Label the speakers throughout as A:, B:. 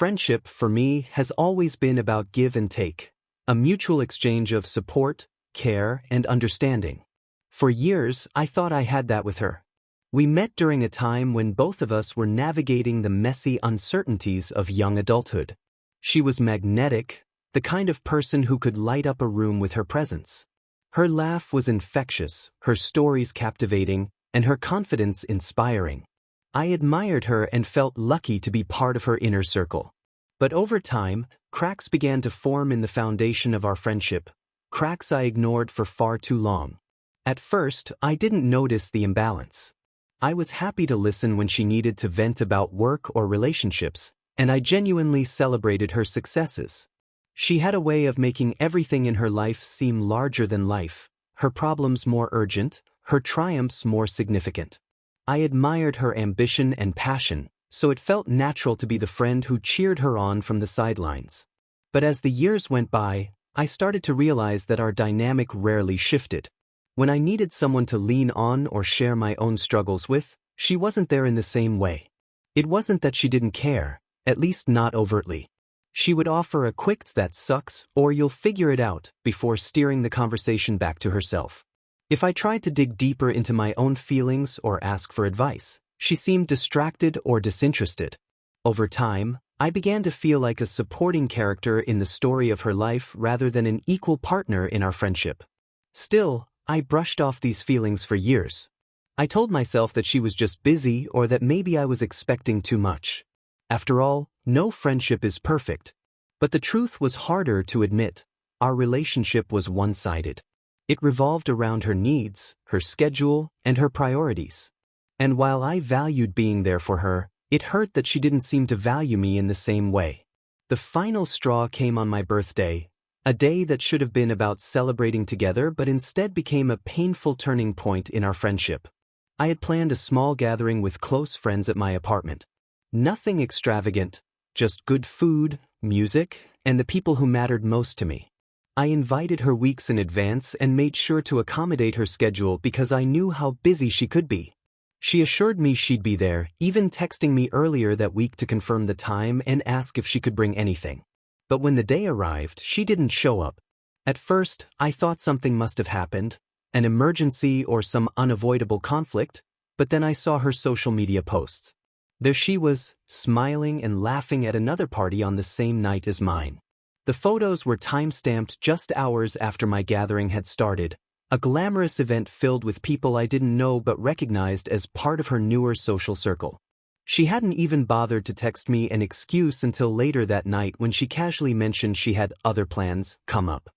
A: friendship, for me, has always been about give and take, a mutual exchange of support, care, and understanding. For years, I thought I had that with her. We met during a time when both of us were navigating the messy uncertainties of young adulthood. She was magnetic, the kind of person who could light up a room with her presence. Her laugh was infectious, her stories captivating, and her confidence inspiring. I admired her and felt lucky to be part of her inner circle. But over time, cracks began to form in the foundation of our friendship, cracks I ignored for far too long. At first, I didn't notice the imbalance. I was happy to listen when she needed to vent about work or relationships, and I genuinely celebrated her successes. She had a way of making everything in her life seem larger than life, her problems more urgent, her triumphs more significant. I admired her ambition and passion, so it felt natural to be the friend who cheered her on from the sidelines. But as the years went by, I started to realize that our dynamic rarely shifted. When I needed someone to lean on or share my own struggles with, she wasn't there in the same way. It wasn't that she didn't care, at least not overtly. She would offer a quick "that sucks" or "you'll figure it out" before steering the conversation back to herself. If I tried to dig deeper into my own feelings or ask for advice, she seemed distracted or disinterested. Over time, I began to feel like a supporting character in the story of her life rather than an equal partner in our friendship. Still, I brushed off these feelings for years. I told myself that she was just busy or that maybe I was expecting too much. After all, no friendship is perfect. But the truth was harder to admit. Our relationship was one-sided. It revolved around her needs, her schedule, and her priorities. And while I valued being there for her, it hurt that she didn't seem to value me in the same way. The final straw came on my birthday, a day that should have been about celebrating together but instead became a painful turning point in our friendship. I had planned a small gathering with close friends at my apartment. Nothing extravagant, just good food, music, and the people who mattered most to me. I invited her weeks in advance and made sure to accommodate her schedule because I knew how busy she could be. She assured me she'd be there, even texting me earlier that week to confirm the time and ask if she could bring anything. But when the day arrived, she didn't show up. At first, I thought something must have happened, an emergency or some unavoidable conflict, but then I saw her social media posts. There she was, smiling and laughing at another party on the same night as mine. The photos were time-stamped just hours after my gathering had started, a glamorous event filled with people I didn't know but recognized as part of her newer social circle. She hadn't even bothered to text me an excuse until later that night when she casually mentioned she had other plans come up.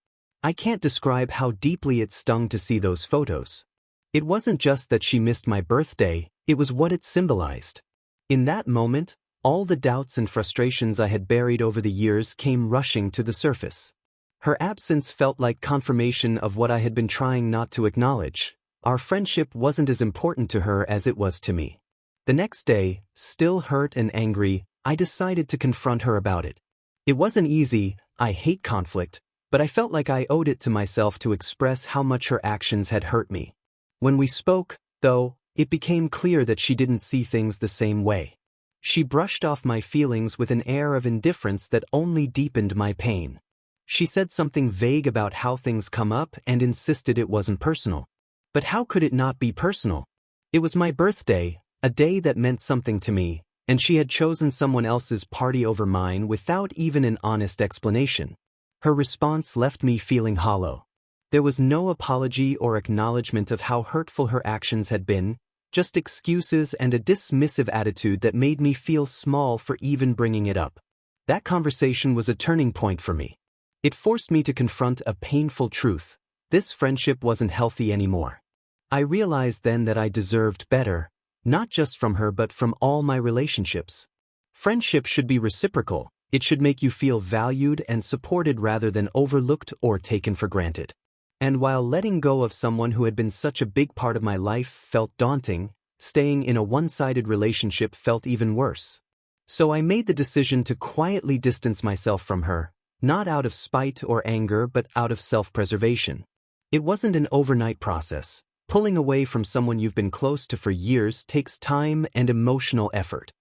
A: I can't describe how deeply it stung to see those photos. It wasn't just that she missed my birthday, it was what it symbolized. In that moment, all the doubts and frustrations I had buried over the years came rushing to the surface. Her absence felt like confirmation of what I had been trying not to acknowledge. Our friendship wasn't as important to her as it was to me. The next day, still hurt and angry, I decided to confront her about it. It wasn't easy, I hate conflict, but I felt like I owed it to myself to express how much her actions had hurt me. When we spoke, though, it became clear that she didn't see things the same way. She brushed off my feelings with an air of indifference that only deepened my pain. She said something vague about how things come up and insisted it wasn't personal. But how could it not be personal? It was my birthday, a day that meant something to me, and she had chosen someone else's party over mine without even an honest explanation. Her response left me feeling hollow. There was no apology or acknowledgement of how hurtful her actions had been, just excuses and a dismissive attitude that made me feel small for even bringing it up. That conversation was a turning point for me. It forced me to confront a painful truth. This friendship wasn't healthy anymore. I realized then that I deserved better, not just from her but from all my relationships. Friendship should be reciprocal. It should make you feel valued and supported rather than overlooked or taken for granted. And while letting go of someone who had been such a big part of my life felt daunting, staying in a one-sided relationship felt even worse. So I made the decision to quietly distance myself from her, not out of spite or anger but out of self-preservation. It wasn't an overnight process. Pulling away from someone you've been close to for years takes time and emotional effort.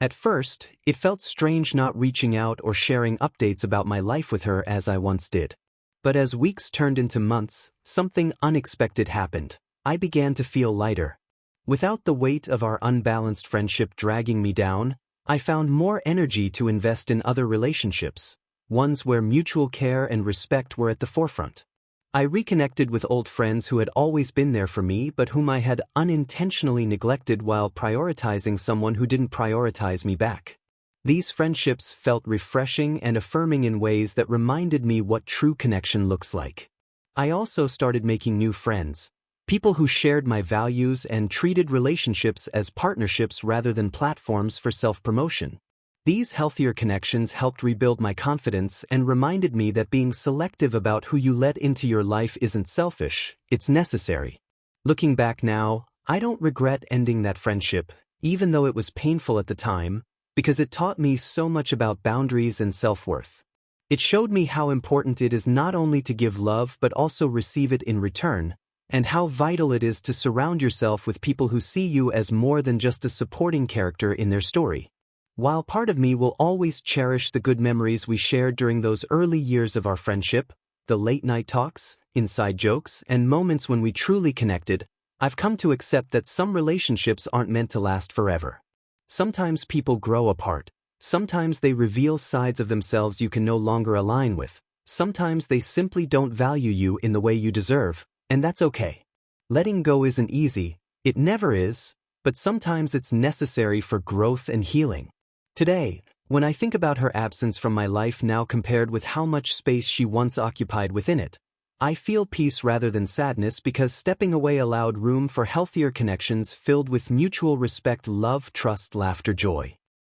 A: At first, it felt strange not reaching out or sharing updates about my life with her as I once did. But as weeks turned into months, something unexpected happened. I began to feel lighter. Without the weight of our unbalanced friendship dragging me down, I found more energy to invest in other relationships, ones where mutual care and respect were at the forefront. I reconnected with old friends who had always been there for me but whom I had unintentionally neglected while prioritizing someone who didn't prioritize me back. These friendships felt refreshing and affirming in ways that reminded me what true connection looks like. I also started making new friends, people who shared my values and treated relationships as partnerships rather than platforms for self-promotion. These healthier connections helped rebuild my confidence and reminded me that being selective about who you let into your life isn't selfish, it's necessary. Looking back now, I don't regret ending that friendship, even though it was painful at the time, because it taught me so much about boundaries and self-worth. It showed me how important it is not only to give love but also receive it in return, and how vital it is to surround yourself with people who see you as more than just a supporting character in their story. While part of me will always cherish the good memories we shared during those early years of our friendship, the late-night talks, inside jokes, and moments when we truly connected, I've come to accept that some relationships aren't meant to last forever. Sometimes people grow apart. Sometimes they reveal sides of themselves you can no longer align with. Sometimes they simply don't value you in the way you deserve, and that's okay. Letting go isn't easy, it never is, but sometimes it's necessary for growth and healing. Today, when I think about her absence from my life now compared with how much space she once occupied within it, I feel peace rather than sadness because stepping away allowed room for healthier connections filled with mutual respect, love, trust, laughter, joy.